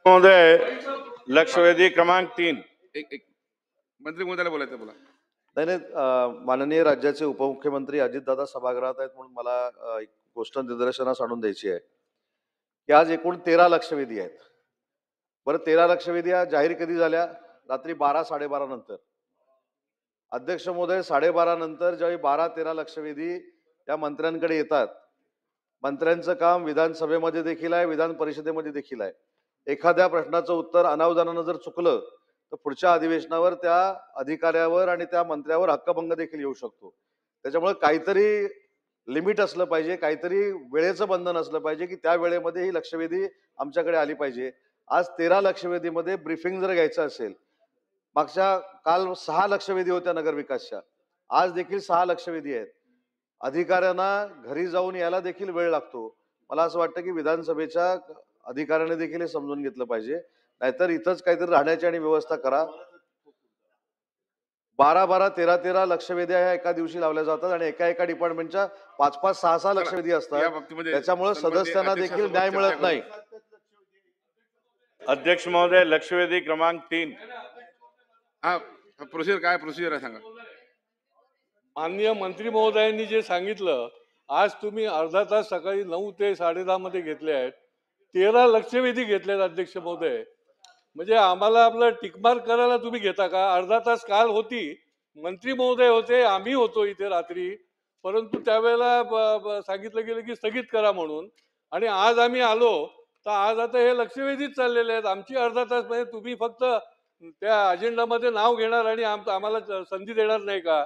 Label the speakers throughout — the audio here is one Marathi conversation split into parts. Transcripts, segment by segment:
Speaker 1: महोदय, लक्षवेधी क्रमांक 3।
Speaker 2: एक मंत्री महोदयाला बोलायचं बोला.
Speaker 3: नाही, माननीय राज्याचे उपमुख्यमंत्री अजितदादा सभागृहात आहेत म्हणून मला एक गोष्ट निदर्शनास आणून द्यायची आहे की आज एकूण 13 लक्षवेधी आहेत. बरं, 13 लक्षवेधी जाहीर कधी झाल्या? रात्री 12-12:30 नंतर. अध्यक्ष महोदय, 12:30 नंतर ज्यावेळी 12-13 लक्षवेधी या मंत्र्यांकडे येतात, मंत्र्यांचं काम विधानसभेमध्ये देखील आहे, विधान परिषदेमध्ये देखील आहे. एखाद्या प्रश्नाचं उत्तर अनावधानानं जर चुकलं तर पुढच्या अधिवेशनावर त्या अधिकाऱ्यावर आणि त्या मंत्र्यावर हक्कभंग देखील येऊ शकतो. त्याच्यामुळे काहीतरी लिमिट असलं पाहिजे, काहीतरी वेळेचं बंधन असलं पाहिजे की त्या वेळेमध्ये ही लक्षवेधी आमच्याकडे आली पाहिजे. आज 13 लक्षवेधीमध्ये ब्रीफिंग जर घ्यायचं असेल, काल 6 लक्षवेधी होत्या नगरविकासच्या, आज देखील 6 लक्षवेधी आहेत. अधिकाऱ्यांना घरी जाऊन यायला देखील वेळ लागतो. मला असं वाटतं की विधानसभेच्या अधिकाऱ्याने देखील हे समजून घेतलं पाहिजे, नाहीतर इथंच काहीतरी राहण्याची आणि व्यवस्था करा. 12-12, 13-13 लक्षवेधी एका दिवशी लावल्या जातात आणि एका डिपार्टमेंटच्या 5-5, 6-6 लक्षवेधी असतात. त्याच्यामुळे सदस्यांना देखील न्याय मिळत नाही.
Speaker 1: अध्यक्ष महोदय, लक्षवेधी क्रमांक 3।
Speaker 2: हा, प्रोसिजर काय प्रोसिजर आहे सांगा.
Speaker 4: माननीय मंत्री महोदयांनी जे सांगितलं, आज तुम्ही अर्धा तास सकाळी 9 ते 10:30 मध्ये घेतले आहेत. 13 लक्षवेधी घेतलेत अध्यक्ष महोदय. म्हणजे आम्हाला आपलं टिकमार्क करायला तुम्ही घेता का? अर्धा तास काल होती, मंत्री महोदय होते, आम्ही होतो इथे रात्री, परंतु त्यावेळेला सांगितलं गेलं की स्थगित करा म्हणून. आणि आज आम्ही आलो तर आज आता हे लक्षवेधीच चाललेले आहेत. आमची अर्धा तास म्हणजे तुम्ही फक्त त्या अजेंडामध्ये नाव घेणार आणि आम्हाला संधी देणार नाही का?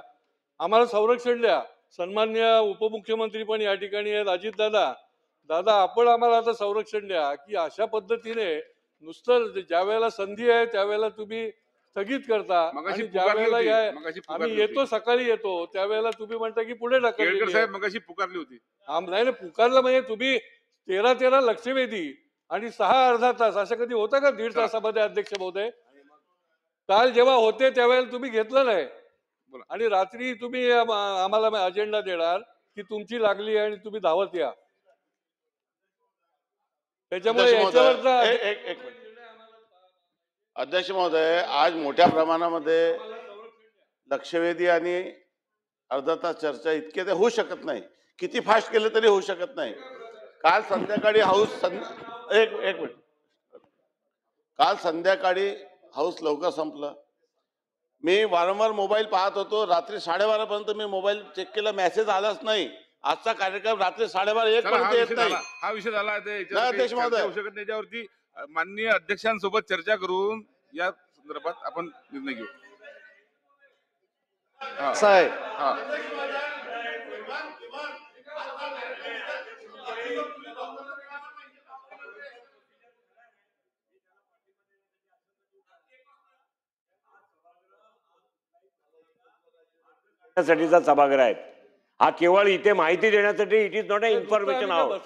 Speaker 4: आम्हाला संरक्षण द्या. सन्मान्य उपमुख्यमंत्री पण या ठिकाणी आहेत, अजितदादा. दादा, आपण आम्हाला आता संरक्षण द्या की अशा पद्धतीने नुसतं ज्या वेळेला संधी आहे त्यावेळेला तुम्ही स्थगित करता आणि ज्या वेळेला आम्ही येतो सकाळी येतो त्यावेळेला तुम्ही म्हणता की पुढे ढकलली.
Speaker 2: साहेब मगाशी पुकारली होती.
Speaker 4: नाही पुकारलं म्हणजे तुम्ही 13-13 लक्षवेधी आणि 6 अर्धा तास असं कधी होतं का 1.5 तासामध्ये अध्यक्ष महोदय? काल जेव्हा होते त्यावेळेला तुम्ही घेतलं नाही आणि रात्री तुम्ही आम्हाला अजेंडा देणार की तुमची लागली आणि तुम्ही धावत या. त्याच्यामुळे
Speaker 5: अध्यक्ष महोदय, आज मोठ्या प्रमाणामध्ये लक्षवेधी आणि अर्धा तास चर्चा इतके ते होऊ शकत नाही. किती फास्ट केले तरी होऊ शकत नाही. काल संध्याकाळी एक मिनिट, काल संध्याकाळी हाऊस लवकर संपलं. मी वारंवार मोबाईल पाहत होतो. रात्री 12:30 पर्यंत मी मोबाईल चेक केला, मेसेज आलाच नाही. आजचा कार्यक्रम रात्री 12:30-1 पर्यंत येत नाही.
Speaker 2: हा विषय झाला
Speaker 5: अध्यक्ष महोदय,
Speaker 2: होऊ शकत नाही. त्यावरती माननीय अध्यक्षांसोबत चर्चा करून या संदर्भात आपण निर्णय घेऊ.
Speaker 3: साहेब,
Speaker 6: साठीचा सभागृह आहे हा. केवळ इथे माहिती देण्यासाठी. It is not a information house,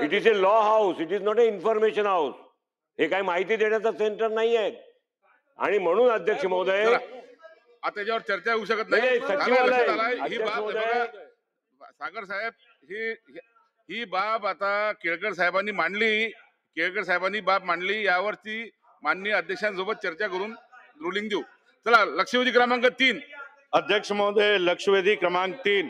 Speaker 6: it is a law house, it is not a information house. हे काही माहिती देण्याचं सेंटर नाही आहे. आणि म्हणून अध्यक्ष महोदय
Speaker 2: आता त्याच्यावर चर्चा होऊ शकत नाही. सागर साहेब, ही बाब आता केळकर साहेबांनी मांडली. केळकर साहेबांनी बाब मांडली, यावरती माननीय अध्यक्षांसोबत चर्चा करून रुलिंग देऊ. चला, लक्षवेधी क्रमांक 3।
Speaker 1: अध्यक्ष महोदय, लक्षवेधी क्रमांक 3।